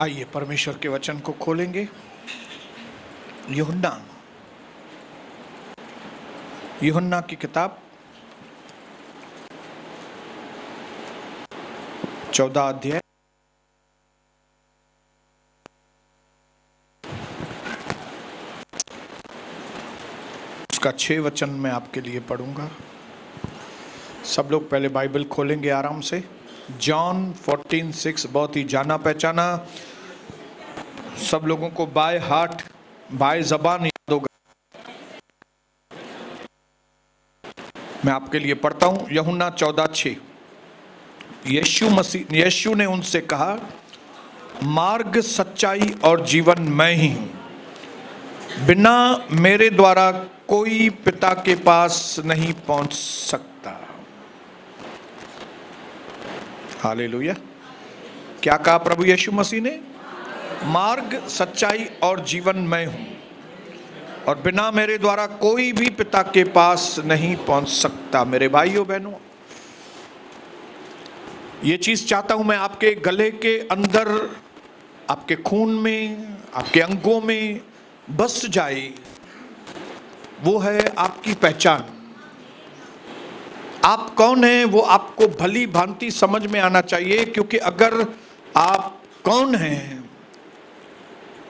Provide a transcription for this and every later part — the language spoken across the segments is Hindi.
आइए परमेश्वर के वचन को खोलेंगे। यूहन्ना की किताब 14 अध्याय उसका 6 वचन मैं आपके लिए पढ़ूंगा। सब लोग पहले बाइबल खोलेंगे आराम से। जॉन 14:6 बहुत ही जाना पहचाना, सब लोगों को बाय हार्ट बाय जबान याद होगा। मैं आपके लिए पढ़ता हूं। यूहन्ना 14:6। यीशु ने उनसे कहा, मार्ग, सच्चाई और जीवन मैं ही हूं। बिना मेरे द्वारा कोई पिता के पास नहीं पहुंच सकता। हालेलुया। क्या कहा प्रभु यीशु मसीह ने? मार्ग, सच्चाई और जीवन मैं हूं, और बिना मेरे द्वारा कोई भी पिता के पास नहीं पहुंच सकता। मेरे भाइयों बहनों, ये चीज चाहता हूं मैं आपके गले के अंदर, आपके खून में, आपके अंगों में बस जाए। वो है आपकी पहचान। आप कौन हैं वो आपको भली भांति समझ में आना चाहिए, क्योंकि अगर आप कौन हैं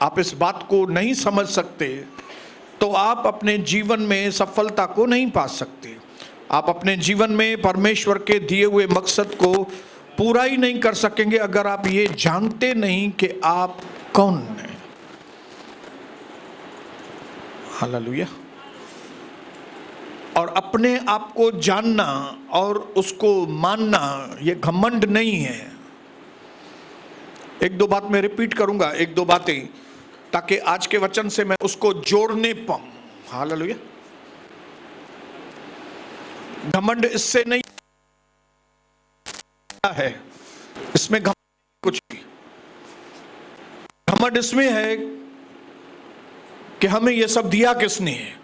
आप इस बात को नहीं समझ सकते तो आप अपने जीवन में सफलता को नहीं पा सकते। आप अपने जीवन में परमेश्वर के दिए हुए मकसद को पूरा ही नहीं कर सकेंगे अगर आप ये जानते नहीं कि आप कौन हैं। हालेलुया। और अपने आप को जानना और उसको मानना ये घमंड नहीं है। एक दो बात मैं रिपीट करूंगा, एक दो बातें, ताकि आज के वचन से मैं उसको जोड़ने पाऊं। हालेलुया। घमंड इससे नहीं है, इसमें घमंड कुछ नहीं। घमंड इसमें है कि हमें यह सब दिया किसने है।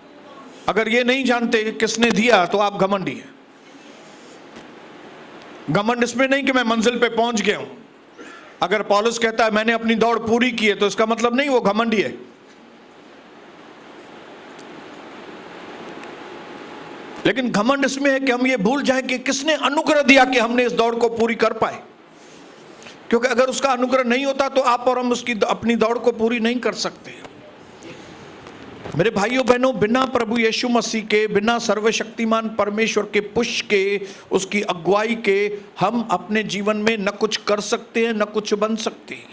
अगर ये नहीं जानते किसने दिया तो आप घमंडी हैं। घमंड इसमें नहीं कि मैं मंजिल पे पहुंच गया हूं। अगर पौलुस कहता है मैंने अपनी दौड़ पूरी की है तो इसका मतलब नहीं वो घमंडी है। लेकिन घमंड इसमें है कि हम ये भूल जाएं कि किसने अनुग्रह दिया कि हमने इस दौड़ को पूरी कर पाए। क्योंकि अगर उसका अनुग्रह नहीं होता तो आप और हम उसकी अपनी दौड़ को पूरी नहीं कर सकते। मेरे भाइयों बहनों, बिना प्रभु यीशु मसीह के, बिना सर्वशक्तिमान परमेश्वर के पुश के, उसकी अगुवाई के हम अपने जीवन में न कुछ कर सकते हैं न कुछ बन सकते हैं।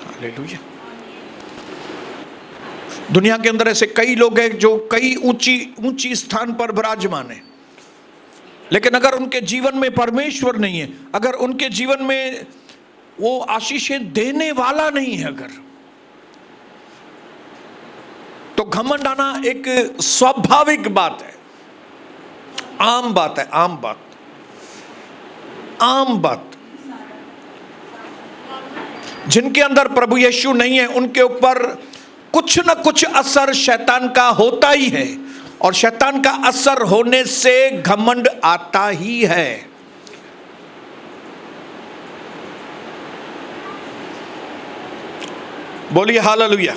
हालेलुया। दुनिया के अंदर ऐसे कई लोग हैं जो कई ऊंची स्थान पर विराजमान है, लेकिन अगर उनके जीवन में परमेश्वर नहीं है, अगर उनके जीवन में वो आशीषें देने वाला नहीं है, अगर तो घमंड आना एक स्वाभाविक बात है, आम बात है, आम बात। जिनके अंदर प्रभु यीशु नहीं है उनके ऊपर कुछ न कुछ असर शैतान का होता ही है, और शैतान का असर होने से घमंड आता ही है। बोलिए हालेलुया।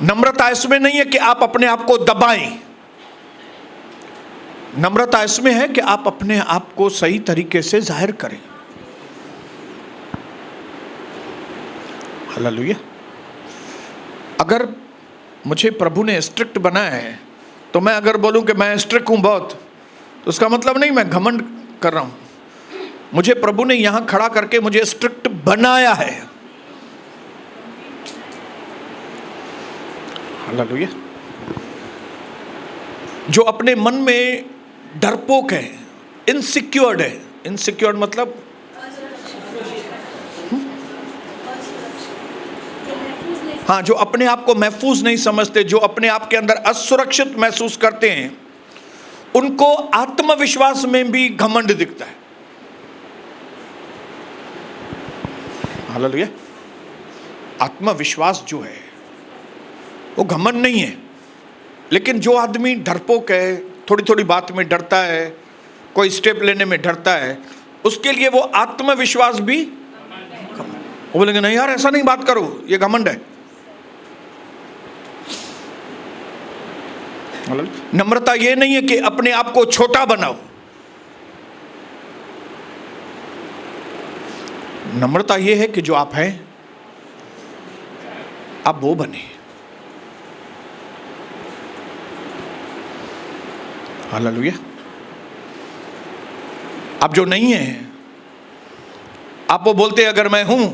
नम्रता इसमें नहीं है कि आप अपने आप को दबाएं। नम्रता इसमें है कि आप अपने आप को सही तरीके से जाहिर करें। हालेलुया। अगर मुझे प्रभु ने स्ट्रिक्ट बनाया है तो मैं अगर बोलूं कि मैं स्ट्रिक्ट हूं बहुत, तो उसका मतलब नहीं मैं घमंड कर रहा हूं। मुझे प्रभु ने यहां खड़ा करके मुझे स्ट्रिक्ट बनाया है। हालेलुया। जो अपने मन में डरपोक है, इनसिक्योर्ड है, इनसिक्योर्ड मतलब हाँ, जो अपने आप को महफूज नहीं समझते, जो अपने आप के अंदर असुरक्षित महसूस करते हैं, उनको आत्मविश्वास में भी घमंड दिखता है। हालेलुया। आत्मविश्वास जो है वो घमंड नहीं है। लेकिन जो आदमी डरपोक है, थोड़ी थोड़ी बात में डरता है, कोई स्टेप लेने में डरता है, उसके लिए वो आत्मविश्वास भी वो बोलेंगे नहीं यार ऐसा नहीं बात करो, ये घमंड है। नम्रता ये नहीं है कि अपने आप को छोटा बनाओ, नम्रता ये है कि जो आप हैं आप वो बने। हालेलुया। आप जो नहीं है, आप वो बोलते अगर मैं हूं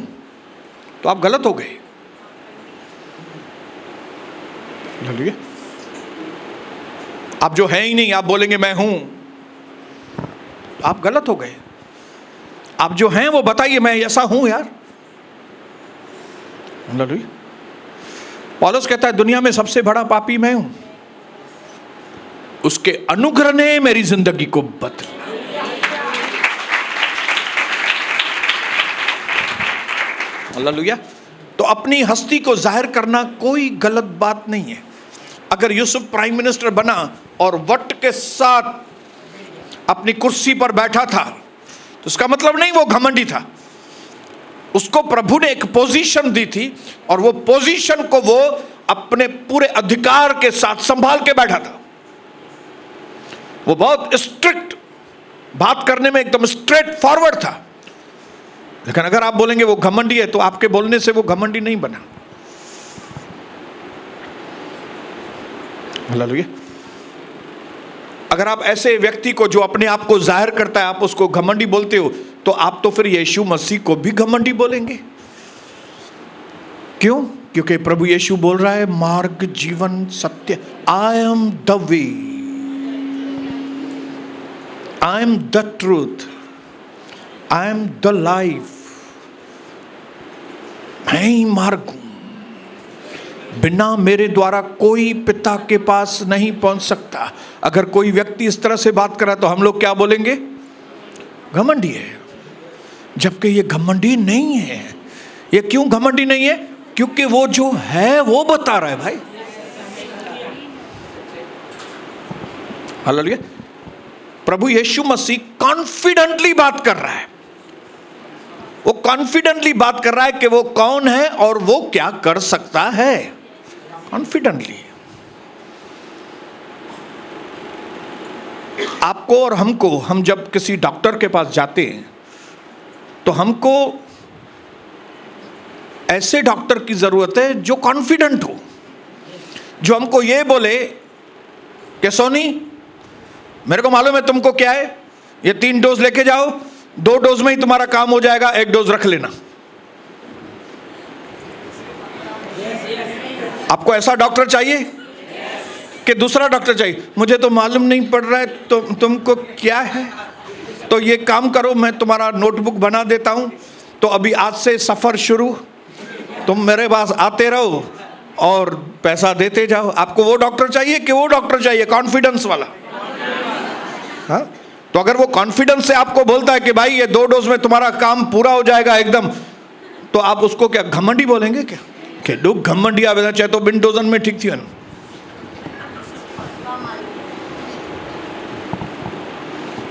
तो आप गलत हो गए। हालेलुया। आप जो है ही नहीं, आप बोलेंगे मैं हूं, आप गलत हो गए। आप जो हैं वो बताइए मैं ऐसा हूं यार। हालेलुया। पौलुस कहता है दुनिया में सबसे बड़ा पापी मैं हूं, उसके अनुग्रह ने मेरी जिंदगी को बदला। हालेलुया। तो अपनी हस्ती को जाहिर करना कोई गलत बात नहीं है। अगर यूसुफ प्राइम मिनिस्टर बना और वट के साथ अपनी कुर्सी पर बैठा था तो उसका मतलब नहीं वो घमंडी था। उसको प्रभु ने एक पोजीशन दी थी और वो पोजीशन को वो अपने पूरे अधिकार के साथ संभाल के बैठा था। वो बहुत स्ट्रिक्ट बात करने में एकदम स्ट्रेट फॉरवर्ड था। लेकिन अगर आप बोलेंगे वो घमंडी है तो आपके बोलने से वो घमंडी नहीं बना। हालेलुया। अगर आप ऐसे व्यक्ति को जो अपने आप को जाहिर करता है आप उसको घमंडी बोलते हो तो आप तो फिर यीशु मसीह को भी घमंडी बोलेंगे। क्यों? क्योंकि प्रभु यीशु बोल रहा है मार्ग जीवन सत्य, I am the way, I am the truth, I am the life. मैं ही मार्ग हूं, बिना मेरे द्वारा कोई पिता के पास नहीं पहुंच सकता। अगर कोई व्यक्ति इस तरह से बात कर रहा है तो हम लोग क्या बोलेंगे? घमंडी है। जबकि ये घमंडी नहीं है। ये क्यों घमंडी नहीं है? क्योंकि वो जो है वो बता रहा है भाई। हालेलुया। प्रभु यीशु मसीह कॉन्फिडेंटली बात कर रहा है। वो कॉन्फिडेंटली बात कर रहा है कि वो कौन है और वो क्या कर सकता है। कॉन्फिडेंटली। आपको और हमको, हम जब किसी डॉक्टर के पास जाते हैं तो हमको ऐसे डॉक्टर की जरूरत है जो कॉन्फिडेंट हो, जो हमको ये बोले कि सोनी मेरे को मालूम है तुमको क्या है, ये 3 डोज लेके जाओ, 2 डोज में ही तुम्हारा काम हो जाएगा, 1 डोज रख लेना। आपको ऐसा डॉक्टर चाहिए कि दूसरा डॉक्टर चाहिए? मुझे तो मालूम नहीं पड़ रहा है तो तुमको क्या है, तो ये काम करो, मैं तुम्हारा नोटबुक बना देता हूं, तो अभी आज से सफर शुरू, तुम मेरे पास आते रहो और पैसा देते जाओ। आपको वो डॉक्टर चाहिए कि वो डॉक्टर चाहिए कॉन्फिडेंस वाला? हाँ, तो अगर वो कॉन्फिडेंस से आपको बोलता है कि भाई ये 2 डोज में तुम्हारा काम पूरा हो जाएगा एकदम, तो आप उसको क्या घमंडी बोलेंगे क्या? कि लोग घमंडी आवेदन चाहे तो 2 डोजन में ठीक थी।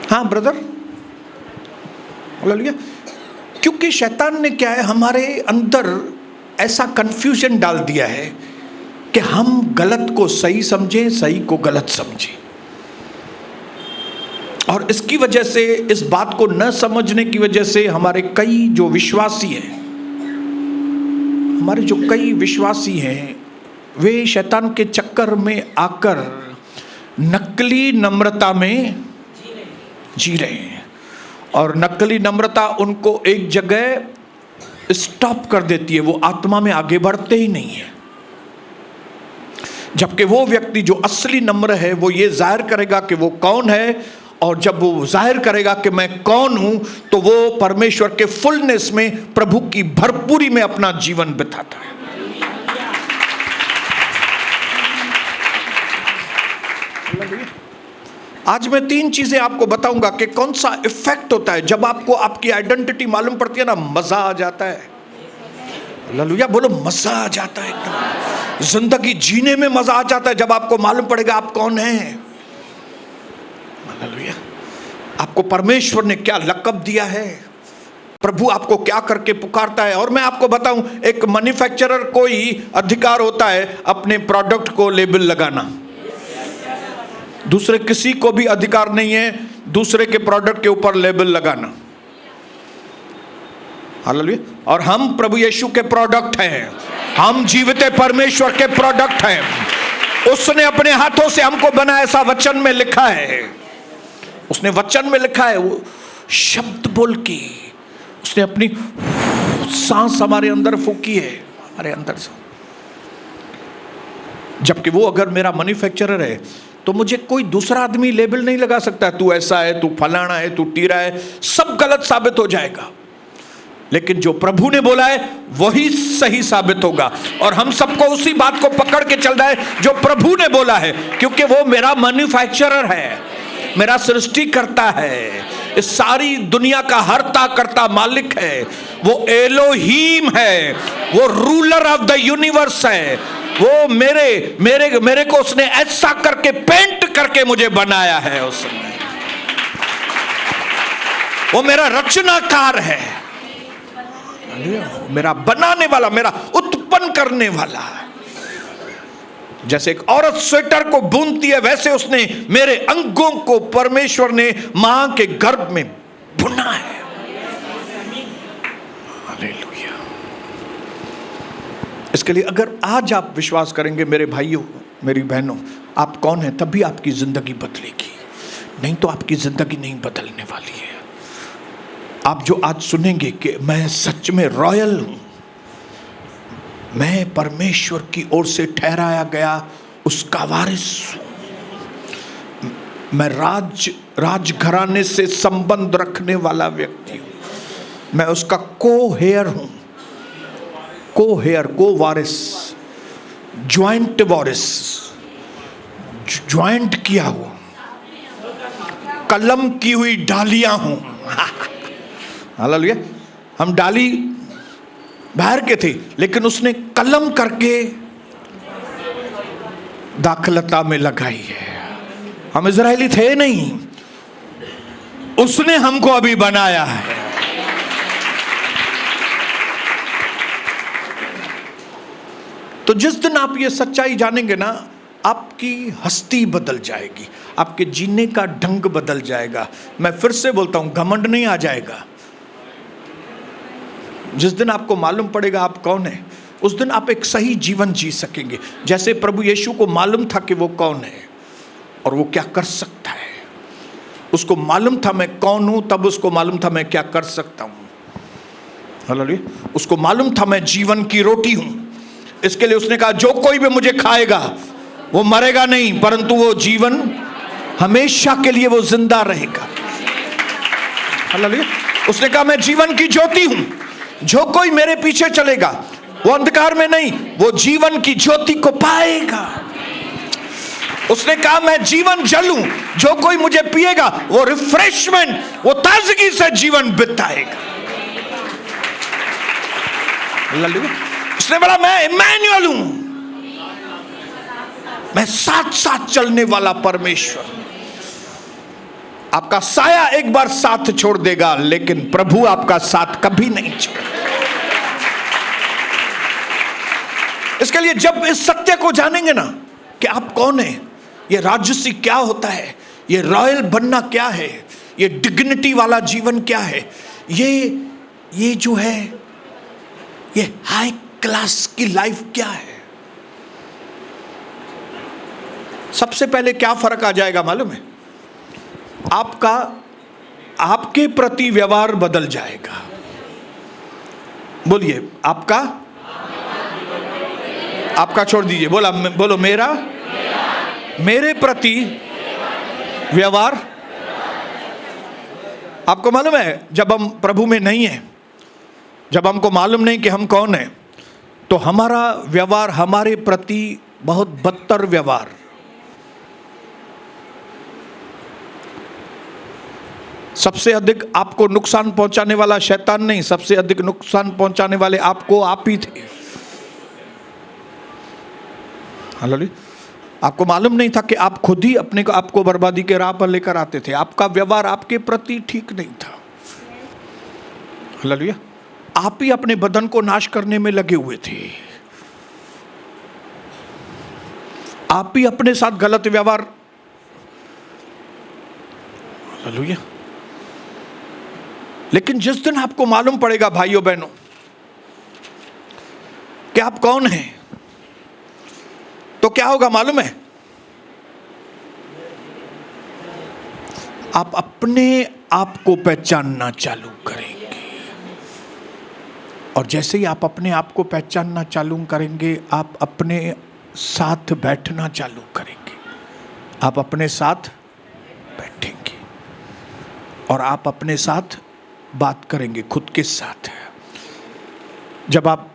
हाँ ब्रदर, हालेलुया। क्योंकि शैतान ने क्या है हमारे अंदर ऐसा कंफ्यूजन डाल दिया है कि हम गलत को सही समझें, सही को गलत समझें। और इसकी वजह से, इस बात को न समझने की वजह से हमारे कई जो विश्वासी हैं, हमारे जो कई विश्वासी हैं वे शैतान के चक्कर में आकर नकली नम्रता में जी रहे हैं। और नकली नम्रता उनको एक जगह स्टॉप कर देती है, वो आत्मा में आगे बढ़ते ही नहीं है। जबकि वो व्यक्ति जो असली नम्र है वो ये जाहिर करेगा कि वो कौन है, और जब वो जाहिर करेगा कि मैं कौन हूं तो वो परमेश्वर के फुलनेस में, प्रभु की भरपूरी में अपना जीवन बिताता है। आज मैं 3 चीजें आपको बताऊंगा कि कौन सा इफेक्ट होता है जब आपको आपकी आइडेंटिटी मालूम पड़ती है ना, मजा आ जाता है। हालेलुया बोलो, मजा आ जाता है एकदम। जिंदगी जीने में मजा आ जाता है जब आपको मालूम पड़ेगा आप कौन हैं। हालेलुया। आपको परमेश्वर ने क्या लक़ब दिया है, प्रभु आपको क्या करके पुकारता है। और मैं आपको बताऊं, एक मैन्युफैक्चरर को ही अधिकार होता है अपने प्रोडक्ट को लेबल लगाना, दूसरे किसी को भी अधिकार नहीं है दूसरे के प्रोडक्ट के ऊपर लेबल लगाना। हालेलुया। और हम प्रभु यीशु के प्रोडक्ट हैं, हम जीवित परमेश्वर के प्रोडक्ट हैं। उसने अपने हाथों से हमको बनाया, ऐसा वचन में लिखा है। उसने वचन में लिखा है, वो शब्द बोल के उसने अपनी सांस हमारे अंदर फूकी है, हमारे अंदर से। जबकि वो अगर मेरा मैन्युफैक्चरर है तो मुझे कोई दूसरा आदमी लेबल नहीं लगा सकता, तू ऐसा है, तू फलाना है, तू टीरा है, सब गलत साबित हो जाएगा। लेकिन जो प्रभु ने बोला है वही सही साबित होगा। और हम सबको उसी बात को पकड़ के चल रहा है जो प्रभु ने बोला है, क्योंकि वो मेरा मैन्युफैक्चरर है, मेरा सृष्टिकर्ता है, इस सारी दुनिया का हर्ता करता मालिक है। वो एलोहीम है, वो रूलर ऑफ द यूनिवर्स है। वो मेरे मेरे मेरे को उसने ऐसा करके पेंट करके मुझे बनाया है उसने। वो मेरा रचनाकार है, मेरा बनाने वाला, मेरा उत्पन्न करने वाला। जैसे एक औरत स्वेटर को बुनती है, वैसे उसने मेरे अंगों को परमेश्वर ने मां के गर्भ में बुना है। हालेलुया। इसके लिए अगर आज आप विश्वास करेंगे मेरे भाइयों, मेरी बहनों, आप कौन हैं, तभी आपकी जिंदगी बदलेगी, नहीं तो आपकी जिंदगी नहीं बदलने वाली है। आप जो आज सुनेंगे कि मैं सच में रॉयल हूं, मैं परमेश्वर की ओर से ठहराया गया उसका वारिस हूं, मैं राजघराने से संबंध रखने वाला व्यक्ति हूं, मैं उसका को-हेयर हूं, को-हेयर, को-वारिस, ज्वाइंट वारिस, ज्वाइंट किया हुआ, कलम की हुई डालियां हूं। हालेलुया। हम डाली बाहर के थे, लेकिन उसने कलम करके दाखलता में लगाई है। हम इजरायली थे नहीं, उसने हमको अभी बनाया है। तो जिस दिन आप ये सच्चाई जानेंगे ना, आपकी हस्ती बदल जाएगी, आपके जीने का ढंग बदल जाएगा। मैं फिर से बोलता हूं, घमंड नहीं आ जाएगा। जिस दिन आपको मालूम पड़ेगा आप कौन है, उस दिन आप एक सही जीवन जी सकेंगे। जैसे प्रभु यीशु को मालूम था कि वो कौन है और वो क्या कर सकता है। उसको मालूम था मैं कौन हूं, तब उसको मालूम था मैं क्या कर सकता हूं। हालेलुया। उसको मालूम था मैं जीवन की रोटी हूं। इसके लिए उसने कहा जो कोई भी मुझे खाएगा वो मरेगा नहीं, परंतु वो जीवन हमेशा के लिए वो जिंदा रहेगा। हालेलुया। उसने कहा मैं जीवन की ज्योति हूं, जो कोई मेरे पीछे चलेगा वो अंधकार में नहीं, वो जीवन की ज्योति को पाएगा। उसने कहा मैं जीवन जल हूं, जो कोई मुझे पिएगा वो रिफ्रेशमेंट, वो ताजगी से जीवन बिताएगा। उसने बोला मैं इम्मानुएल हूं, मैं साथ साथ चलने वाला परमेश्वर। आपका साया एक बार साथ छोड़ देगा, लेकिन प्रभु आपका साथ कभी नहीं छोड़ेगा। इसके लिए जब इस सत्य को जानेंगे ना कि आप कौन है, ये राजसी क्या होता है, ये रॉयल बनना क्या है, ये डिग्निटी वाला जीवन क्या है, ये जो है ये हाई क्लास की लाइफ क्या है, सबसे पहले क्या फर्क आ जाएगा मालूम है? आपके प्रति व्यवहार बदल जाएगा। बोलिए आपका छोड़ दीजिए, बोलो मेरे प्रति व्यवहार। आपको मालूम है जब हम प्रभु में नहीं हैं, जब हमको मालूम नहीं कि हम कौन हैं, तो हमारा व्यवहार हमारे प्रति बहुत बदतर व्यवहार। सबसे अधिक आपको नुकसान पहुंचाने वाला शैतान नहीं, सबसे अधिक नुकसान पहुंचाने वाले आप ही थे। हालेलुया। आपको मालूम नहीं था कि आप खुद ही अपने को आपको बर्बादी के राह पर लेकर आते थे। आपका व्यवहार आपके प्रति ठीक नहीं था। हालेलुया। आप ही अपने बदन को नाश करने में लगे हुए थे। आप ही अपने साथ गलत व्यवहार, हालेलुया। लेकिन जिस दिन आपको मालूम पड़ेगा भाइयों बहनों कि आप कौन हैं, तो क्या होगा मालूम है? आप अपने आप को पहचानना चालू करेंगे। और जैसे ही आप अपने आप को पहचानना चालू करेंगे, आप अपने साथ बैठना चालू करेंगे। आप अपने साथ बैठेंगे और आप अपने साथ बात करेंगे, खुद के साथ। जब आप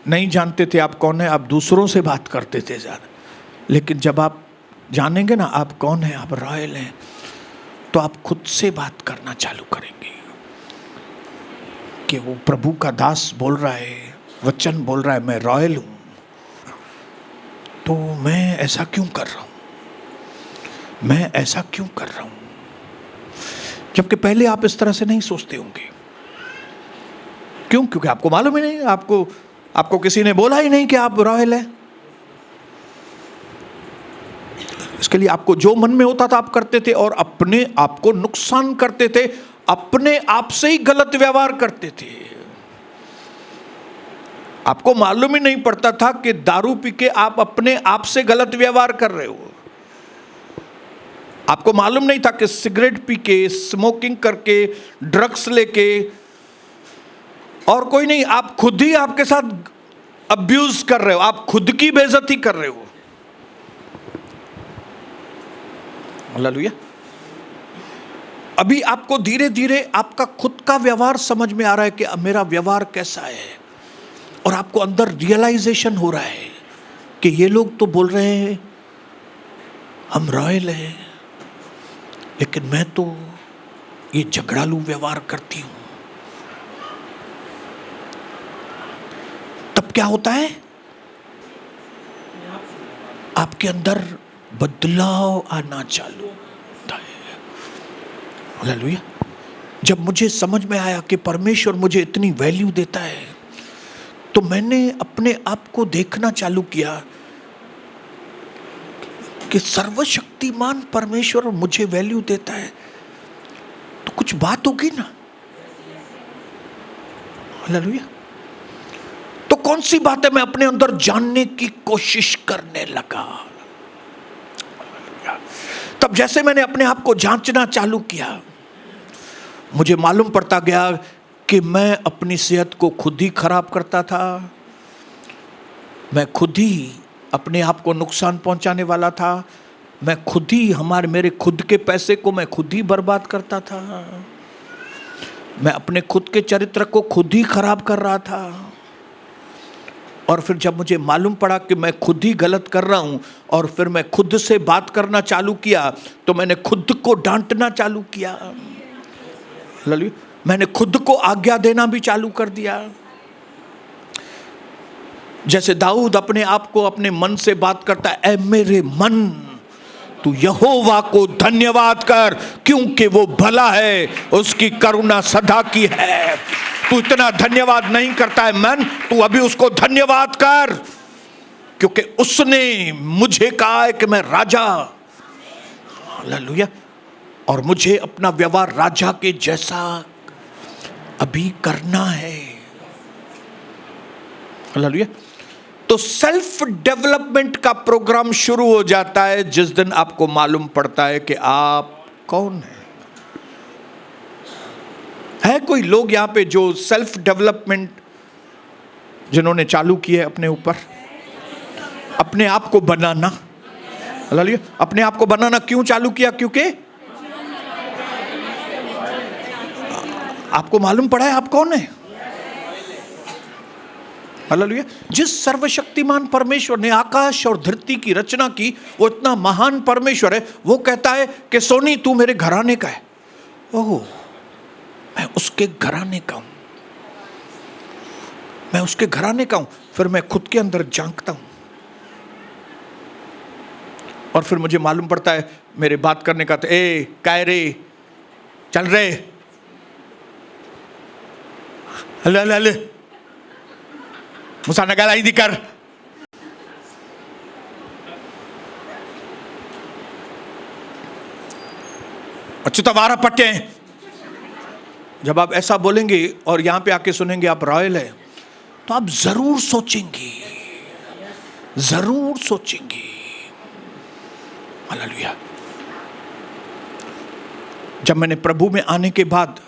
नहीं जानते थे आप कौन है, आप दूसरों से बात करते थे ज़्यादा। लेकिन जब आप जानेंगे ना आप कौन है, आप रॉयल हैं, तो आप खुद से बात करना चालू करेंगे कि वो प्रभु का दास बोल रहा है, वचन बोल रहा है, मैं रॉयल हूं, तो मैं ऐसा क्यों कर रहा हूं, मैं ऐसा क्यों कर रहा हूं। जबकि पहले आप इस तरह से नहीं सोचते होंगे। क्यों? क्योंकि आपको मालूम ही नहीं, आपको किसी ने बोला ही नहीं कि आप रॉयल हैं। इसके लिए आपको जो मन में होता था आप करते थे और अपने आप को नुकसान करते थे, अपने आप से ही गलत व्यवहार करते थे। आपको मालूम ही नहीं पड़ता था कि दारू पी के आप अपने आप से गलत व्यवहार कर रहे हो। आपको मालूम नहीं था कि सिगरेट पी के, स्मोकिंग करके, ड्रग्स लेके, और कोई नहीं, आप खुद ही आपके साथ अब्यूज कर रहे हो, आप खुद की बेइज्जती कर रहे हो। हालेलुया। अभी आपको धीरे धीरे आपका खुद का व्यवहार समझ में आ रहा है कि मेरा व्यवहार कैसा है, और आपको अंदर रियलाइजेशन हो रहा है कि ये लोग तो बोल रहे हैं हम रॉयल हैं, लेकिन मैं तो ये झगड़ालू व्यवहार करती हूं। तब क्या होता है? आपके अंदर बदलाव आना चालू होता है। हालेलुया। जब मुझे समझ में आया कि परमेश्वर मुझे इतनी वैल्यू देता है, तो मैंने अपने आप को देखना चालू किया कि सर्वशक्तिमान परमेश्वर मुझे वैल्यू देता है, तो कुछ बात होगी ना। हालेलुया। तो कौन सी बात है, मैं अपने अंदर जानने की कोशिश करने लगा। तब जैसे मैंने अपने आप को जांचना चालू किया, मुझे मालूम पड़ता गया कि मैं अपनी सेहत को खुद ही खराब करता था। मैं खुद ही अपने आप को नुकसान पहुंचाने वाला था। मैं खुद ही मेरे खुद के पैसे को मैं खुद ही बर्बाद करता था। मैं अपने खुद के चरित्र को खुद ही खराब कर रहा था। और फिर जब मुझे मालूम पड़ा कि मैं खुद ही गलत कर रहा हूं, और फिर मैं खुद से बात करना चालू किया, तो मैंने खुद को डांटना चालू किया। मैंने खुद को आज्ञा देना भी चालू कर दिया। जैसे दाऊद अपने आप को अपने मन से बात करता है, ऐ मेरे मन तू यहोवा को धन्यवाद कर, क्योंकि वो भला है, उसकी करुणा सदा की है। तू इतना धन्यवाद नहीं करता है मन, तू अभी उसको धन्यवाद कर, क्योंकि उसने मुझे कहा है कि मैं राजा। हालेलुया। और मुझे अपना व्यवहार राजा के जैसा अभी करना है। हालेलुया। तो सेल्फ डेवलपमेंट का प्रोग्राम शुरू हो जाता है जिस दिन आपको मालूम पड़ता है कि आप कौन हैं। है कोई लोग यहाँ पे जो सेल्फ डेवलपमेंट जिन्होंने चालू किया है अपने ऊपर, अपने आप को बनाना। हालेलुया। अपने आप को बनाना क्यों चालू किया? क्योंकि आपको मालूम पड़ा है आप कौन है। हालेलुया। जिस सर्वशक्तिमान परमेश्वर ने आकाश और धरती की रचना की, वो इतना महान परमेश्वर है, वो कहता है कि सोनी तू मेरे घराने का है। ओह, मैं उसके घराने का हूं, मैं उसके घराने का हूं। फिर मैं खुद के अंदर झांकता हूं, और फिर मुझे मालूम पड़ता है मेरे बात करने का, तो ए काय रे चल रहे, हले हले हले मुसा नगाला ही दिकर, अच्युता वारा पट्टे। जब आप ऐसा बोलेंगे और यहां पे आके सुनेंगे आप रॉयल है, तो आप जरूर सोचेंगे, जरूर सोचेंगे। हालेलुया। जब मैंने प्रभु में आने के बाद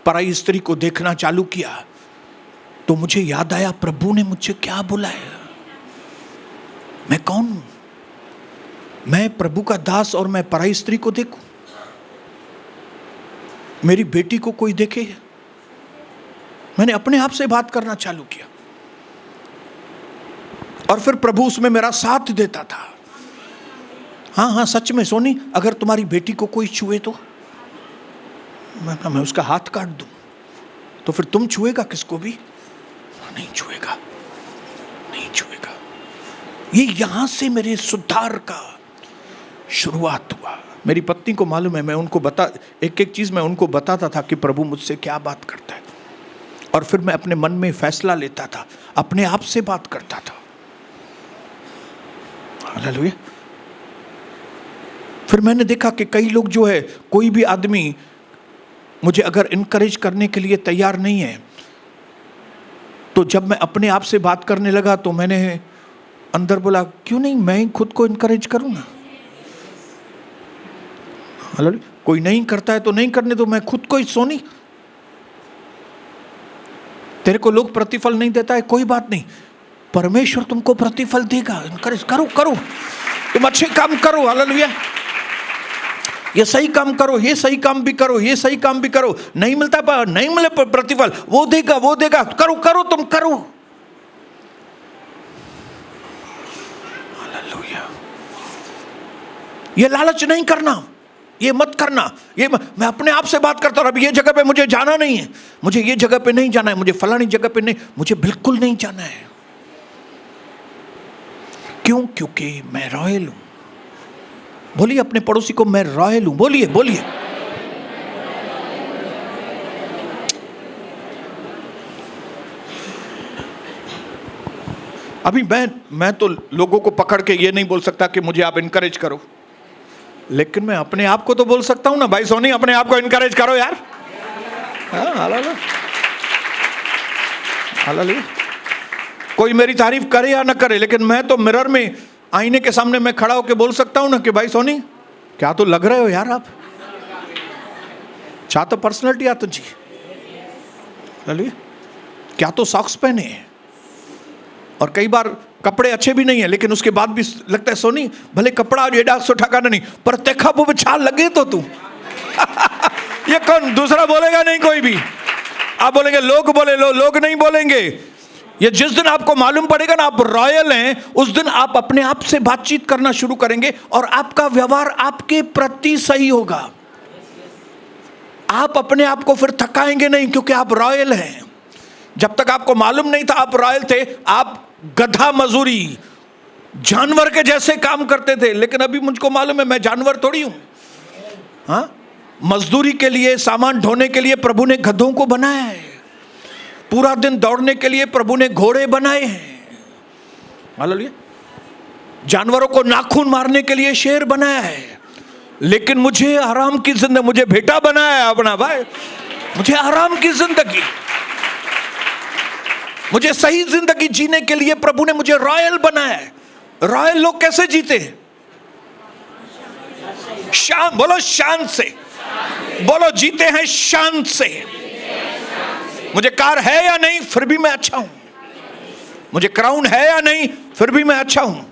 पराई स्त्री को देखना चालू किया, तो मुझे याद आया प्रभु ने मुझे क्या बुलाया। मैं कौन हूं? मैं प्रभु का दास और मैं पराई स्त्री को देखूं? मेरी बेटी को कोई देखे? मैंने अपने आप से बात करना चालू किया और फिर प्रभु उसमें मेरा साथ देता था। हाँ हाँ सच में सोनी, अगर तुम्हारी बेटी को कोई छुए तो मैं उसका हाथ काट दूं, तो फिर तुम छुएगा किसको भी? नहीं छुएगा, नहीं छुएगा। ये यहां से मेरे सुधार का शुरुआत हुआ। मेरी पत्नी को मालूम है, मैं उनको एक एक चीज मैं उनको बताता था कि प्रभु मुझसे क्या बात करता है, और फिर मैं अपने मन में फैसला लेता था, अपने आप से बात करता था। हालेलुया। फिर मैंने देखा कि कई लोग जो है, कोई भी आदमी मुझे अगर इनकरेज करने के लिए तैयार नहीं है, तो जब मैं अपने आप से बात करने लगा तो मैंने अंदर बोला, क्यों नहीं मैं ही खुद को इनकरेज करूंगा। कोई नहीं करता है तो नहीं करने दो, मैं खुद को ही। सोनी तेरे को लोग प्रतिफल नहीं देता है, कोई बात नहीं, परमेश्वर तुमको प्रतिफल देगा। इनकरेज करो, करो, तुम अच्छे काम करो। हालेलुया। ये सही काम करो, ये सही काम भी करो, ये सही काम भी करो। नहीं मिलता, नहीं मिले प्रतिफल, वो देगा, वो देगा। करो करो, तुम करो। हालेलुया। ये लालच नहीं करना, ये मत करना। ये मैं अपने आप से बात करता हूं, अब ये जगह पे मुझे जाना नहीं है, मुझे ये जगह पे नहीं जाना है, मुझे फलानी जगह पे नहीं, मुझे बिल्कुल नहीं जाना है। क्यों? क्योंकि मैं रॉयल हूं। बोलिए अपने पड़ोसी को, मैं रॉयल हूं। बोलिए बोलिए। अभी मैं तो लोगों को पकड़ के ये नहीं बोल सकता कि मुझे आप इनकरेज करो, लेकिन मैं अपने आप को तो बोल सकता हूं ना, भाई सोनी अपने आप को इनकरेज करो यार। Hallelujah, hallelujah. कोई मेरी तारीफ करे या ना करे, लेकिन मैं तो मिरर में, आईने के सामने मैं खड़ा होकर बोल सकता हूं ना कि भाई सोनी क्या तो लग रहे हो यार आप, क्या तो पर्सनैलिटी आ तुझी, क्या तो सॉक्स पहने हैं। और कई बार कपड़े अच्छे भी नहीं है, लेकिन उसके बाद भी लगता है सोनी भले कपड़ा एडा सो ठकाना नहीं, पर देखा वो छाल लगे तो तू ये कौन दूसरा बोलेगा? नहीं कोई भी। आप बोलेंगे लोग बोले, लोग नहीं बोलेंगे। ये जिस दिन आपको मालूम पड़ेगा ना आप रॉयल हैं, उस दिन आप अपने आप से बातचीत करना शुरू करेंगे और आपका व्यवहार आपके प्रति सही होगा। आप अपने आप को फिर थकाएंगे नहीं, क्योंकि आप रॉयल हैं। जब तक आपको मालूम नहीं था आप रॉयल थे, आप गधा मजूरी, जानवर के जैसे काम करते थे। लेकिन अभी मुझको मालूम है मैं जानवर थोड़ी हूं। हाँ, मजदूरी के लिए, सामान ढोने के लिए प्रभु ने गधों को बनाया है। पूरा दिन दौड़ने के लिए प्रभु ने घोड़े बनाए हैं। हालेलुया। जानवरों को नाखून मारने के लिए शेर बनाया है। लेकिन मुझे आराम की जिंदगी, मुझे बेटा बनाया है अपना भाई, मुझे आराम की जिंदगी, मुझे सही जिंदगी जीने के लिए प्रभु ने मुझे रॉयल बनाया है। रॉयल लोग कैसे जीते हैं? शान, बोलो शान से, बोलो जीते हैं शान से। मुझे कार है या नहीं फिर भी मैं अच्छा हूं, मुझे क्राउन है या नहीं फिर भी मैं अच्छा हूं।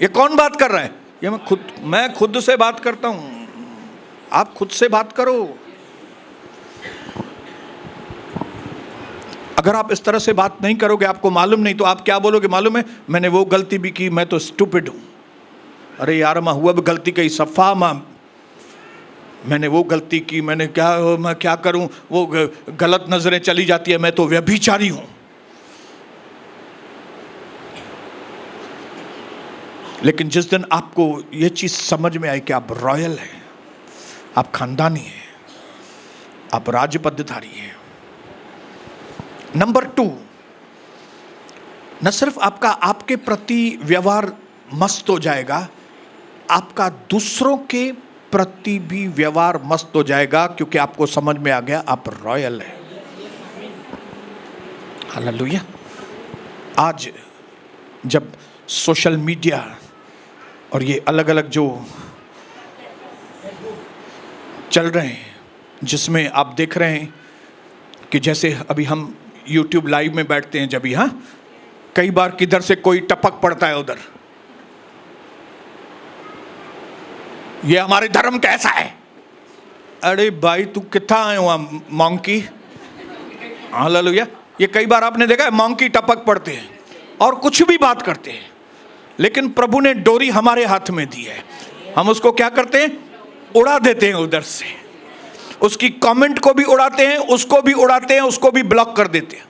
ये कौन बात कर रहा है? ये मैं खुद से बात करता हूं। आप खुद से बात करो। अगर आप इस तरह से बात नहीं करोगे, आपको मालूम नहीं, तो आप क्या बोलोगे मालूम है? मैंने वो गलती भी की, मैं तो स्टूपिड हूं। अरे यार मैं हुआ भी गलती कही सफा मां, मैंने वो गलती की, मैं क्या करूं, वो गलत नजरें चली जाती है, मैं तो व्यभिचारी हूं। लेकिन जिस दिन आपको यह चीज समझ में आई कि आप रॉयल हैं, आप खानदानी हैं, आप राजपदधारी हैं, नंबर 2, न सिर्फ आपका आपके प्रति व्यवहार मस्त हो जाएगा, आपका दूसरों के प्रति भी व्यवहार मस्त हो जाएगा, क्योंकि आपको समझ में आ गया आप रॉयल हैं। हालेलुया। आज जब सोशल मीडिया और ये अलग अलग जो चल रहे हैं, जिसमें आप देख रहे हैं कि जैसे अभी हम YouTube लाइव में बैठते हैं, जब भी, हाँ, कई बार किधर से कोई टपक पड़ता है उधर, ये हमारे धर्म कैसा है। अरे भाई तू कितना आए हुआ मॉन्की। हालेलुया। ये कई बार आपने देखा है, मॉन्की टपक पड़ते हैं और कुछ भी बात करते हैं, लेकिन प्रभु ने डोरी हमारे हाथ में दी है, हम उसको क्या करते हैं, उड़ा देते हैं उधर से। उसकी कमेंट को भी उड़ाते हैं, उसको भी उड़ाते हैं, उसको भी ब्लॉक कर देते हैं।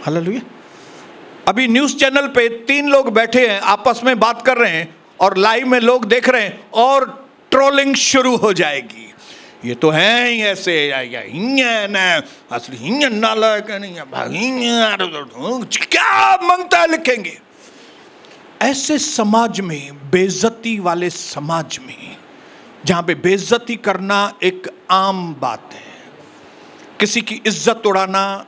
हालेलुया। अभी न्यूज चैनल पे 3 लोग बैठे हैं, आपस में बात कर रहे हैं और लाइव में लोग देख रहे हैं और ट्रोलिंग शुरू हो जाएगी। ये तो है ही ऐसे, असली क्या मांगता लिखेंगे। ऐसे समाज में, बेइज्जती वाले समाज में, जहां पे बेइज्जती करना एक आम बात है, किसी की इज्जत उड़ाना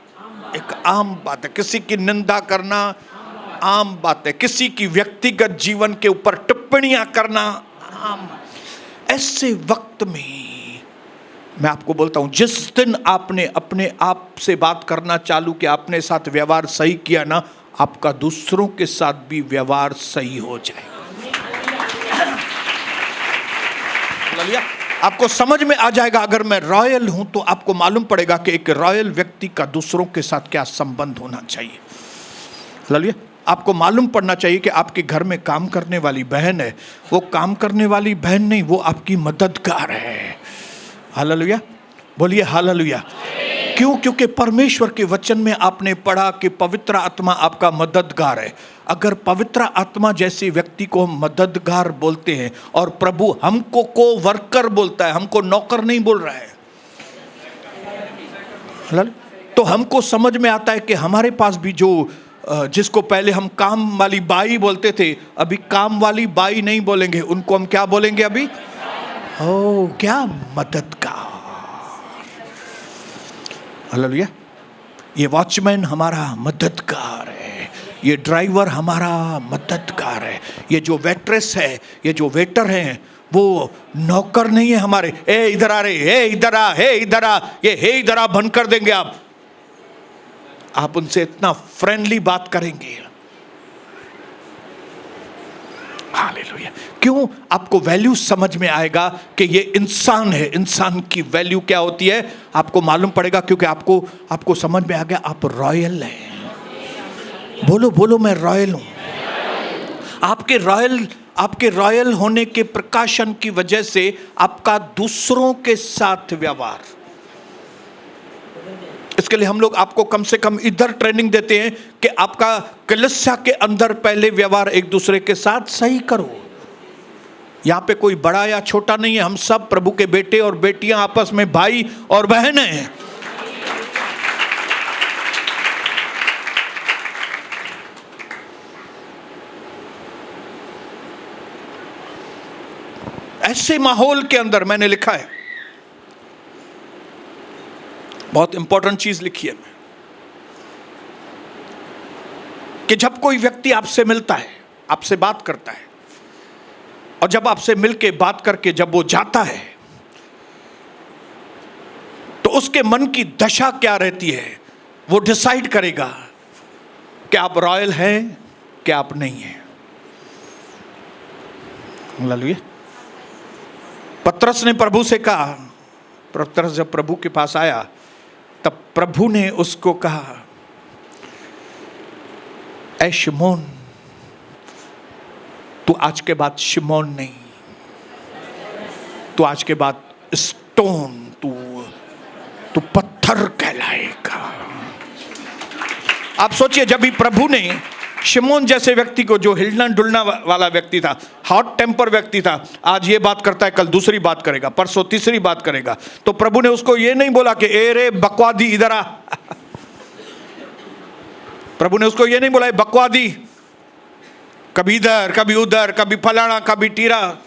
एक आम बात है, किसी की निंदा करना आम बात है, किसी की व्यक्तिगत जीवन के ऊपर टिप्पणियां करना आम। ऐसे वक्त में मैं आपको बोलता हूं, जिस दिन आपने अपने आप से बात करना चालू किया, अपने साथ व्यवहार सही किया ना, आपका दूसरों के साथ भी व्यवहार सही हो जाएगा। आपको समझ में आ जाएगा, अगर मैं रॉयल हूं तो आपको मालूम पड़ेगा कि एक रॉयल व्यक्ति का दूसरों के साथ क्या संबंध होना चाहिए। हालेलुया। आपको मालूम पड़ना चाहिए कि आपके घर में काम करने वाली बहन है, वो काम करने वाली बहन नहीं, वो आपकी मददगार है। हालेलुया। बोलिए हालेलुया। क्यों? क्योंकि परमेश्वर के वचन में आपने पढ़ा कि पवित्र आत्मा आपका मददगार है। अगर पवित्र आत्मा जैसे व्यक्ति को हम मददगार बोलते हैं और प्रभु हमको को वर्कर बोलता है, हमको नौकर नहीं बोल रहा है, तो हमको समझ में आता है कि हमारे पास भी जो जिसको पहले हम काम वाली बाई बोलते थे, अभी काम वाली बाई नहीं बोलेंगे, उनको हम क्या बोलेंगे अभी? ओ क्या मददगार। हालेलुया। ये वॉचमैन हमारा मददगार है, ये ड्राइवर हमारा मददगार है, ये जो वेट्रेस है, ये जो वेटर हैं, वो नौकर नहीं है हमारे। ए इधर आ रे, हे इधर आ, हे इधर आ, ये हे इधर आ बंद कर देंगे आप उनसे इतना फ्रेंडली बात करेंगे। हालेलुया। क्यों? आपको वैल्यू समझ में आएगा कि ये इंसान है, इंसान की वैल्यू क्या होती है आपको मालूम पड़ेगा, क्योंकि आपको समझ में आ गया आप रॉयल हैं। बोलो बोलो, मैं रॉयल हूं। आपके रॉयल होने के प्रकाशन की वजह से आपका दूसरों के साथ व्यवहार, इसके लिए हम लोग आपको कम से कम इधर ट्रेनिंग देते हैं कि आपका कलीसिया के अंदर पहले व्यवहार एक दूसरे के साथ सही करो। यहां पे कोई बड़ा या छोटा नहीं है, हम सब प्रभु के बेटे और बेटियां आपस में भाई और बहन हैं। ऐसे माहौल के अंदर मैंने लिखा है, बहुत इंपॉर्टेंट चीज लिखी है कि जब कोई व्यक्ति आपसे मिलता है, आपसे बात करता है, और जब आपसे मिलके बात करके जब वो जाता है, तो उसके मन की दशा क्या रहती है, वो डिसाइड करेगा कि आप रॉयल हैं कि आप नहीं हैं। हालेलुया। पतरस ने प्रभु से कहा, पतरस जब प्रभु के पास आया तब प्रभु ने उसको कहा, ऐ शिमोन, तू आज के बाद शिमोन नहीं, तू आज के बाद स्टोन, तू पत्थर कहलाएगा। आप सोचिए, जब भी प्रभु ने शिमोन जैसे व्यक्ति को, जो हिलना डुलना वाला व्यक्ति था, हॉट टेम्पर व्यक्ति था, आज ये बात करता है, कल दूसरी बात करेगा, परसों तीसरी बात करेगा। तो प्रभु ने उसको ये नहीं बोला कि ए रे बकवादी इधर आ। प्रभु ने उसको ये नहीं बोला बकवादी, कभी इधर कभी उधर, कभी फलाना कभी टीरा।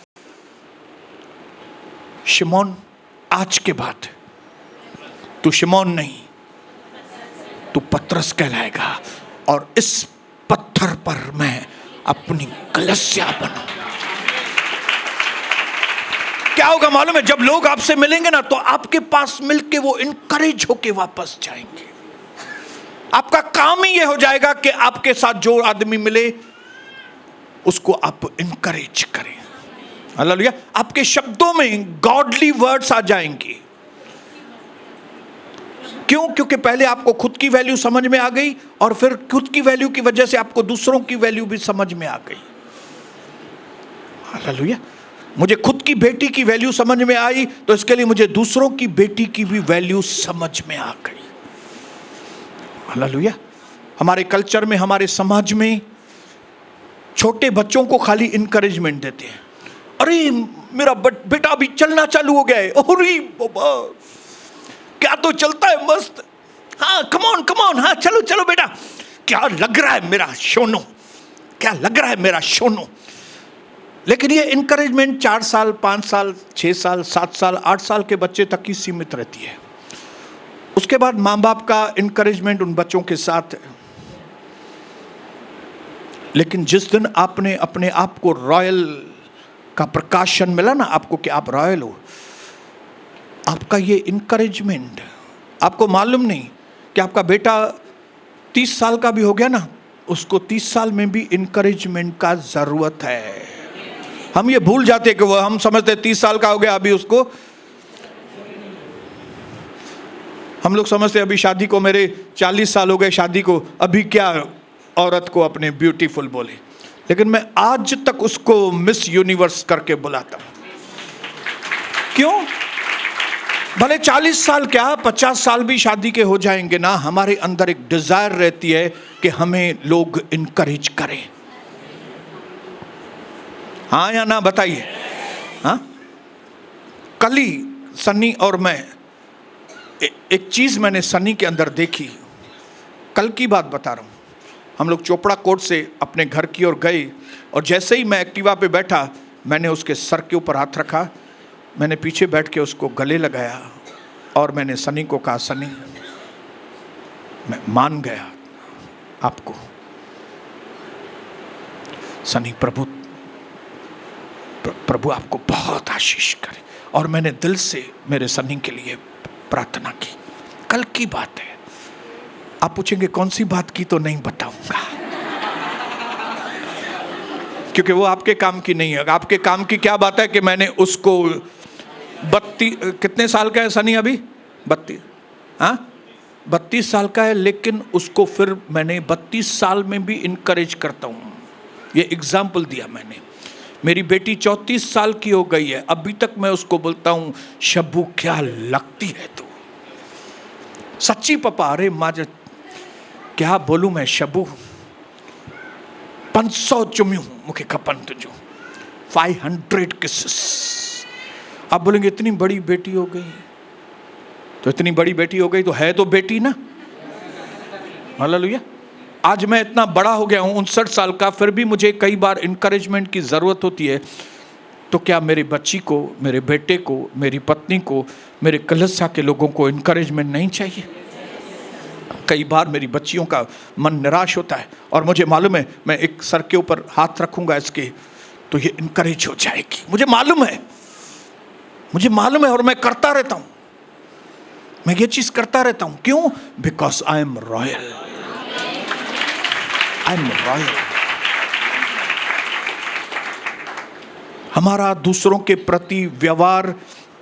शिमोन, आज के बाद तू शिमोन नहीं, तू पतरस कहलाएगा, और इस पत्थर पर मैं अपनी कलीसिया बनूं। क्या होगा मालूम है? जब लोग आपसे मिलेंगे ना, तो आपके पास मिलके वो इनकरेज होके वापस जाएंगे। आपका काम ही ये हो जाएगा कि आपके साथ जो आदमी मिले उसको आप इनकरेज करें। हालेलुया। आपके शब्दों में गॉडली वर्ड्स आ जाएंगे। क्यों? क्योंकि पहले आपको खुद की वैल्यू समझ में आ गई, और फिर खुद की वैल्यू की वजह से आपको दूसरों की वैल्यू भी समझ में आ गई। हालेलुया। मुझे खुद की बेटी की वैल्यू समझ में आई, तो इसके लिए मुझे दूसरों की बेटी की भी वैल्यू समझ में आ गई। हालेलुया। हमारे कल्चर में, हमारे समाज में छोटे बच्चों को खाली इनकरेजमेंट देते हैं। अरे मेरा बेटा अभी चलना चालू हो गया है, अरे बाबा क्या तो चलता है मस्त, हाँ कमॉन कमॉन, हाँ चलो चलो बेटा, क्या लग रहा है मेरा शोनो, क्या लग रहा है मेरा शोनो। लेकिन ये इनकरेजमेंट 4 साल 5 साल 6 साल 7 साल 8 साल के बच्चे तक ही सीमित रहती है। उसके बाद माँ बाप का इनकरेजमेंट उन बच्चों के साथ है। लेकिन जिस दिन आपने अपने आप को रॉयल का प्रकाशन मिला ना आपको, कि आप रॉयल हो, आपका ये इनकरेजमेंट, आपको मालूम नहीं कि आपका बेटा 30 साल का भी हो गया ना, उसको 30 साल में भी इनकरेजमेंट का जरूरत है। हम ये भूल जाते कि वो, हम समझते 30 साल का हो गया अभी उसको, हम लोग समझते अभी शादी को, मेरे 40 साल हो गए शादी को, अभी क्या औरत को अपने ब्यूटीफुल बोले। लेकिन मैं आज तक उसको मिस यूनिवर्स करके बुलाता हूं। क्यों? भले 40 साल क्या 50 साल भी शादी के हो जाएंगे ना, हमारे अंदर एक डिजायर रहती है कि हमें लोग इनकरेज करें। हाँ या ना बताइए? हाँ। कल ही सन्नी और मैं, एक चीज मैंने सन्नी के अंदर देखी, कल की बात बता रहा हूं। हम लोग चोपड़ा कोर्ट से अपने घर की ओर गए, और जैसे ही मैं एक्टिवा पे बैठा, मैंने उसके सर के ऊपर हाथ रखा, मैंने पीछे बैठ के उसको गले लगाया, और मैंने सनी को कहा, सनी मैं मान गया आपको। सनी, प्रभु आपको बहुत आशीष करे। और मैंने दिल से मेरे सनी के लिए प्रार्थना की। कल की बात है। आप पूछेंगे कौन सी बात की, तो नहीं बताऊंगा, क्योंकि वो आपके काम की नहीं है। आपके काम की क्या बात है कि मैंने उसको कितने साल का है सनी अभी? 32 साल का है, लेकिन उसको फिर मैंने 32 साल में भी इनकरेज करता हूँ। ये एग्जाम्पल दिया मैंने। मेरी बेटी 34 साल की हो गई है, अभी तक मैं उसको बोलता हूँ, शब्बू क्या लगती है तू, सच्ची पापा। अरे माँ, क्या बोलूँ मैं शब्बू, 500 चुम्यूं मुखे खपन तुझो, 500 किसेस। आप बोलेंगे इतनी बड़ी बेटी हो गई, तो इतनी बड़ी बेटी हो गई तो है तो बेटी ना। हालेलुया। आज मैं इतना बड़ा हो गया हूँ, 59 साल का, फिर भी मुझे कई बार इनकरेजमेंट की ज़रूरत होती है। तो क्या मेरी बच्ची को, मेरे बेटे को, मेरी पत्नी को, मेरे कलीसिया के लोगों को इनकरेजमेंट नहीं चाहिए? कई बार मेरी बच्चियों का मन निराश होता है, और मुझे मालूम है मैं एक सर के ऊपर हाथ रखूंगा इसके, तो ये इनकरेज हो जाएगी। मुझे मालूम है, और मैं करता रहता हूं, मैं ये चीज करता रहता हूं। क्यों? Because I am royal. हमारा दूसरों के प्रति व्यवहार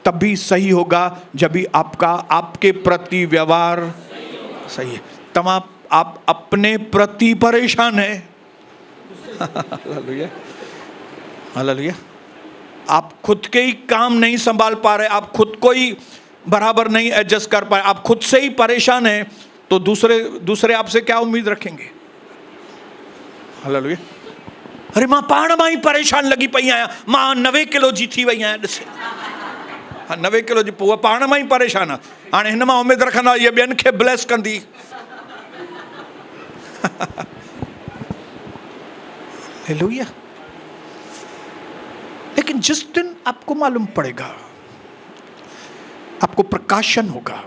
तभी सही होगा जब भी आपके प्रति व्यवहार सही है। तब आप अपने प्रति परेशान है। Hallelujah, hallelujah. आप खुद के ही काम नहीं संभाल पा रहे, आप खुद को ही बराबर नहीं एडजस्ट कर पाए, आप खुद से ही परेशान हैं, तो दूसरे आपसे क्या उम्मीद रखेंगे? हालेलुया। अरे मां पाण मां ही परेशान लगी पई आहियां, मां 90 किलो जी थी वई आहियां, ॾिसे 90 किलो जी, पोइ पाण मां ही परेशान आहे। हाणे हिन मां उमेद रखंदा इहा ॿियनि खे ब्लेस कंदी। हालेलुया। लेकिन जिस दिन आपको मालूम पड़ेगा, आपको प्रकाशन होगा,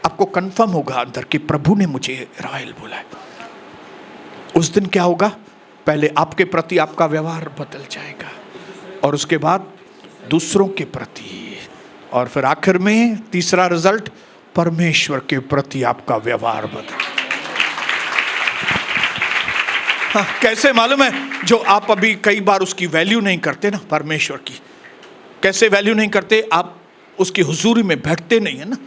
आपको कंफर्म होगा अंदर कि प्रभु ने मुझे रॉयल बोला है, उस दिन क्या होगा? पहले आपके प्रति आपका व्यवहार बदल जाएगा, और उसके बाद दूसरों के प्रति, और फिर आखिर में तीसरा रिजल्ट, परमेश्वर के प्रति आपका व्यवहार बदल। हाँ, कैसे मालूम है? जो आप अभी कई बार उसकी वैल्यू नहीं करते ना, परमेश्वर की कैसे वैल्यू नहीं करते? आप उसकी हुजूरी में बैठते नहीं है ना।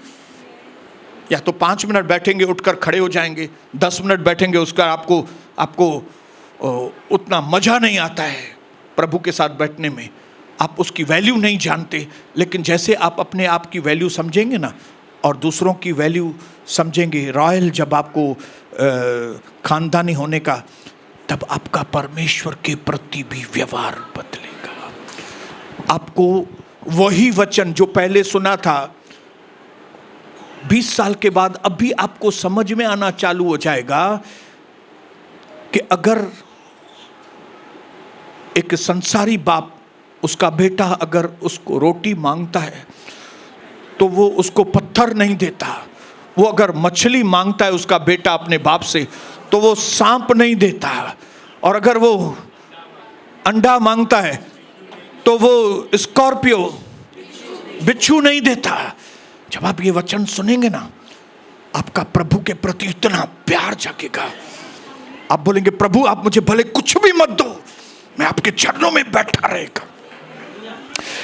या तो 5 मिनट बैठेंगे, उठकर खड़े हो जाएंगे, 10 मिनट बैठेंगे, उसका आपको उतना मजा नहीं आता है प्रभु के साथ बैठने में, आप उसकी वैल्यू नहीं जानते। लेकिन जैसे आप अपने आप की वैल्यू समझेंगे ना, और दूसरों की वैल्यू समझेंगे, रॉयल जब आपको खानदानी होने का, तब आपका परमेश्वर के प्रति भी व्यवहार बदलेगा। आपको वही वचन जो पहले सुना था, 20 साल के बाद अभी आपको समझ में आना चालू हो जाएगा कि अगर एक संसारी बाप, उसका बेटा अगर उसको रोटी मांगता है तो वो उसको पत्थर नहीं देता। वो अगर मछली मांगता है उसका बेटा अपने बाप से, तो वो सांप नहीं देता। और अगर वो अंडा मांगता है तो वो स्कॉर्पियो, बिच्छू नहीं देता। जब आप ये वचन सुनेंगे ना, आपका प्रभु के प्रति इतना प्यार जागेगा, आप बोलेंगे प्रभु आप मुझे भले कुछ भी मत दो, मैं आपके चरणों में बैठा रहेगा।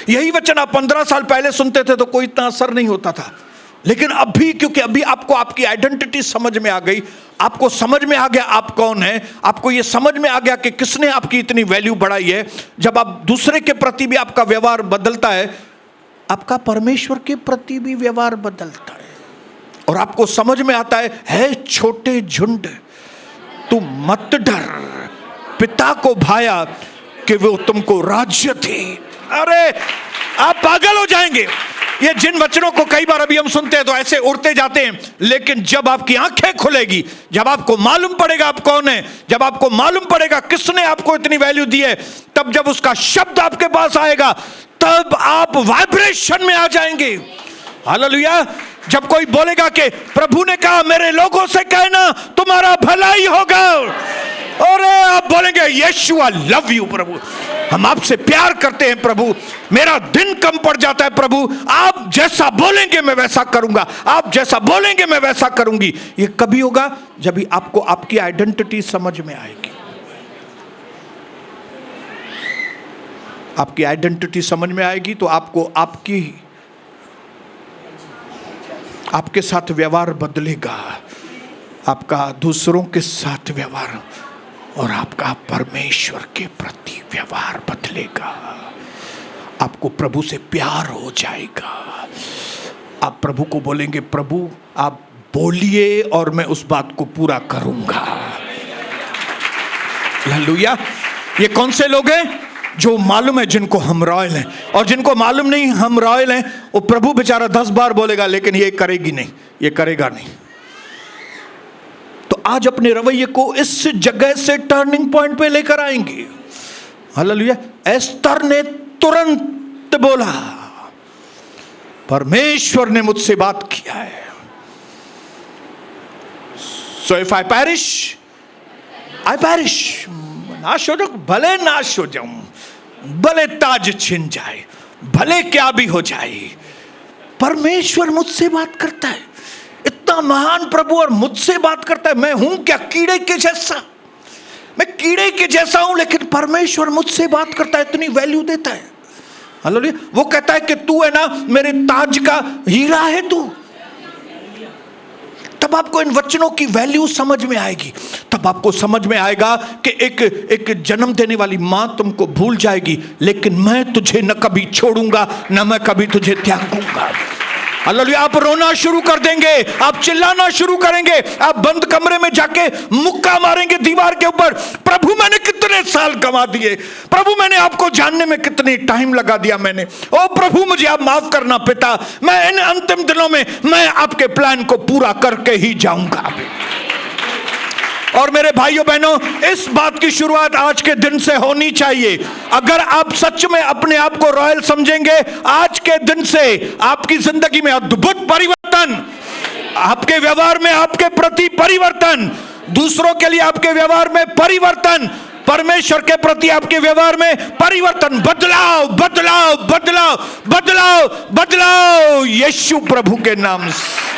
यही वचन आप 15 साल पहले सुनते थे तो कोई इतना असर नहीं होता था, लेकिन अभी, क्योंकि अभी आपको आपकी आइडेंटिटी समझ में आ गई, आपको समझ में आ गया आप कौन है, आपको ये समझ में आ गया कि किसने आपकी इतनी वैल्यू बढ़ाई है। जब आप दूसरे के प्रति भी आपका व्यवहार बदलता है, आपका परमेश्वर के प्रति भी व्यवहार बदलता है, और आपको समझ में आता है छोटे झुंड तू मत डर, पिता को भाया कि वो तुमको राज्य थे। अरे आप पागल हो जाएंगे। ये जिन वचनों को कई बार अभी हम सुनते हैं तो ऐसे उड़ते जाते हैं, लेकिन जब आपकी आंखें खुलेगी, जब आपको मालूम पड़ेगा आप कौन है, जब आपको मालूम पड़ेगा किसने आपको इतनी वैल्यू दी है, तब जब उसका शब्द आपके पास आएगा, तब आप वाइब्रेशन में आ जाएंगे। हालेलुया। जब कोई बोलेगा कि प्रभु ने कहा मेरे लोगों से कहना तुम्हारा भलाई होगा, और आप बोलेंगे यीशुआ लव यू प्रभु, हम आपसे प्यार करते हैं प्रभु, मेरा दिन कम पड़ जाता है प्रभु, आप जैसा बोलेंगे मैं वैसा करूंगा, आप जैसा बोलेंगे मैं वैसा करूंगी। ये कभी होगा जब आपको आपकी आइडेंटिटी समझ में आएगी। आपकी आइडेंटिटी समझ में आएगी तो आपको आपके साथ व्यवहार बदलेगा, आपका दूसरों के साथ व्यवहार, और आपका परमेश्वर के प्रति व्यवहार बदलेगा। आपको प्रभु से प्यार हो जाएगा। आप प्रभु को बोलेंगे प्रभु आप बोलिए और मैं उस बात को पूरा करूंगा। हालेलुया। ये कौन से लोग हैं? जो मालूम है जिनको हम रॉयल हैं, और जिनको मालूम नहीं हम रॉयल हैं, वो प्रभु बेचारा 10 बार बोलेगा लेकिन ये करेगी नहीं, ये करेगा नहीं। तो आज अपने रवैये को इस जगह से टर्निंग पॉइंट पे लेकर आएंगे। हालेलुया। एस्तर ने तुरंत बोला परमेश्वर ने मुझसे बात किया है, so if I parish I parish, नाश हो जाऊं भले नाश हो जाऊं, भले ताज छिन जाए, भले क्या भी हो जाए, परमेश्वर मुझसे बात करता है। इतना महान प्रभु और मुझसे बात करता है। मैं हूं क्या कीड़े के जैसा? मैं कीड़े के जैसा हूं, लेकिन परमेश्वर मुझसे बात करता है, इतनी वैल्यू देता है। हालेलुया। वो कहता है कि तू है ना मेरे ताज का हीरा है तू। तब आपको इन वचनों की वैल्यू समझ में आएगी। तब आपको समझ में आएगा कि एक जन्म देने वाली मां तुमको भूल जाएगी, लेकिन मैं तुझे न कभी छोड़ूंगा, न मैं कभी तुझे त्यागूंगा। हालेलुया। आप रोना शुरू कर देंगे, आप चिल्लाना शुरू करेंगे, आप बंद कमरे में जाके मुक्का मारेंगे दीवार के ऊपर, प्रभु मैंने कितने साल गंवा दिए, प्रभु मैंने आपको जानने में कितने टाइम लगा दिया मैंने, ओ प्रभु मुझे आप माफ करना पिता, मैं इन अंतिम दिनों में मैं आपके प्लान को पूरा करके ही जाऊंगा। और मेरे भाइयों बहनों, इस बात की शुरुआत आज के दिन से होनी चाहिए। अगर आप सच में अपने आप को रॉयल समझेंगे, आज के दिन से आपकी जिंदगी में अद्भुत परिवर्तन, आपके व्यवहार में आपके प्रति परिवर्तन, दूसरों के लिए आपके व्यवहार में परिवर्तन, परमेश्वर के प्रति आपके व्यवहार में परिवर्तन, बदलाव बदलाव बदलाव बदलाव बदलाव, यीशु प्रभु के नाम से।